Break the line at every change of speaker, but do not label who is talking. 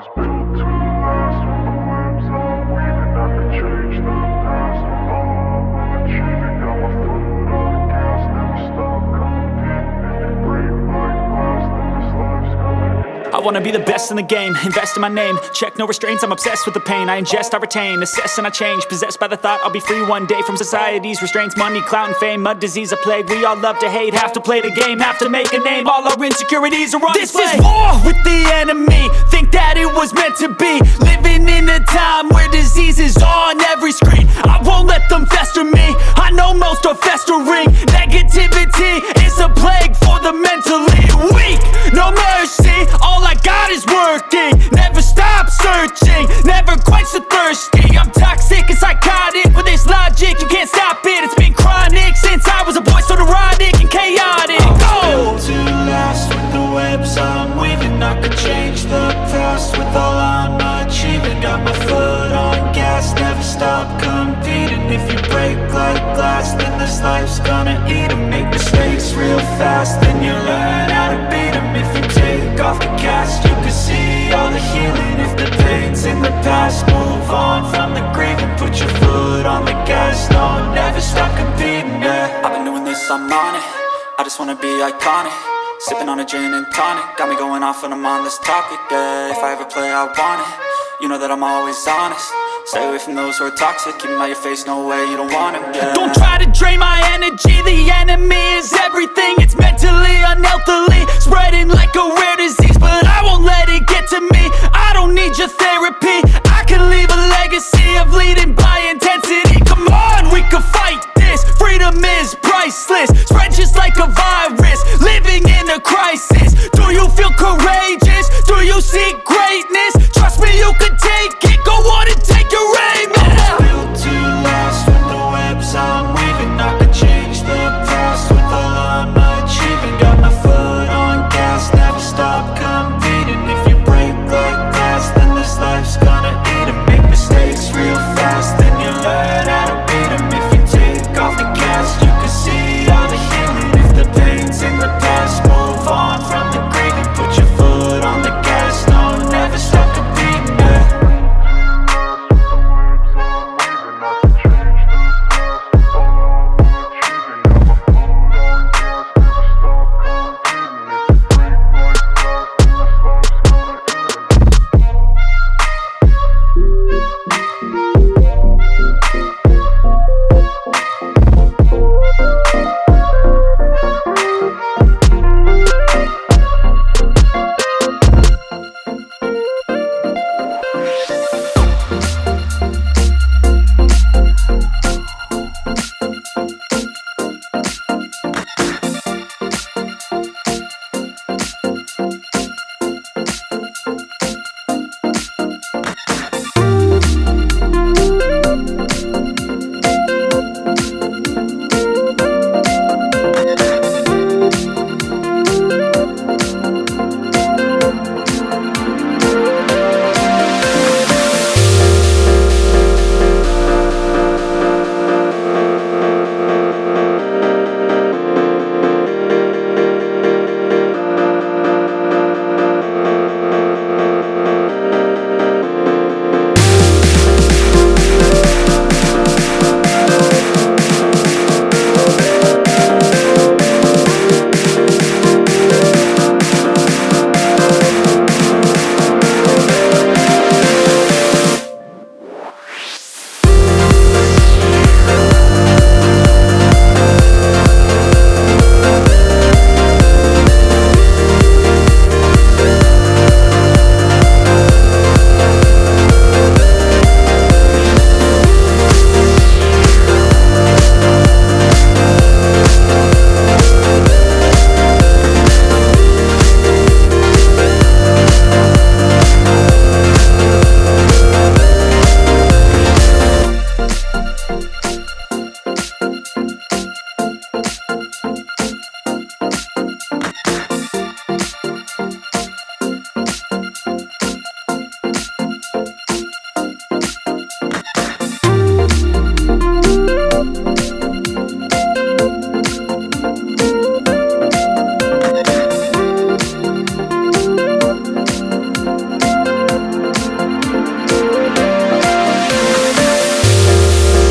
was built to last. With the webs I'm weaving, I could change the past. With all I'm achieving, got my foot on gas. Never stop competing. If you break like glass, then this life's gonna end.
I wanna be the best in the game, invest in my name. Check no restraints, I'm obsessed with the pain. I ingest, I retain, assess and I change. Possessed by the thought I'll be free one day from society's restraints. Money, clout and fame, mud, disease, a plague. We all love to hate, have to play the game, have to make a name. All our insecurities are on display. This is war with the enemy, think that it was meant to be. Living in a time where disease is on every screen. I won't let them fester me, I know most are festering. Negativity is a plague for the mentally weak. No mercy, all I got is working. Never stop searching, never quench the thirsty. I'm toxic and psychotic, with this logic you can't stop it. It's been chronic since I was a boy, so neurotic and chaotic.
Built to last. With the webs I'm weaving, I could change the past. With all I'm achieving, got my foot on gas. Never stop competing. If you break like glass, then this life's gonna eat 'em. Make mistakes real fast, then you learn how to beat 'em. If you take off the cast, you can see all the healing. If the pain's in the past, move on from the grieving. Put your foot on the gas, no, never stop competing, yeah.
I've been doing this, I'm on it. I just wanna be iconic. Sipping on a gin and tonic, got me going off when I'm on this topic, yeah. If I ever play, I want it. You know that I'm always honest. Stay away from those who are toxic. Keep them out your face, no way, you don't want it, yeah. Don't try to drain my energy. The enemy is everything. It's mentally, unhealthily, spreading like a rare disease. But I won't let it get to me.